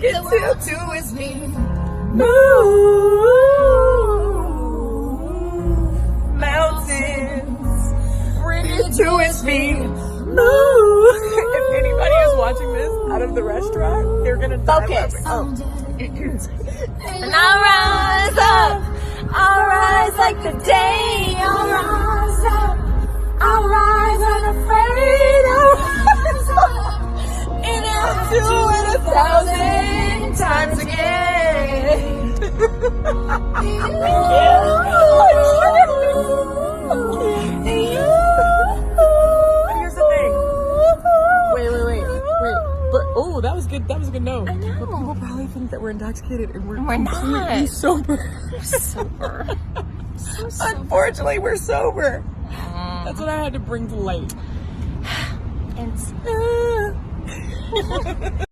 Get to his knee. Move mountains. Bring it to his feet. Move. If anybody is watching this out of the restaurant, they're gonna die. Focus. And I'll rise up. I'll rise like the day. I'll rise up. I'll rise unafraid. I'll rise up. And I'll do it 1,000 times again. Here's the thing. Wait. But that was good. That was a good note. I know. But people probably think that we're intoxicated and we're not. completely sober. Sober. So sober. Unfortunately, we're sober. That's what I had to bring to light. And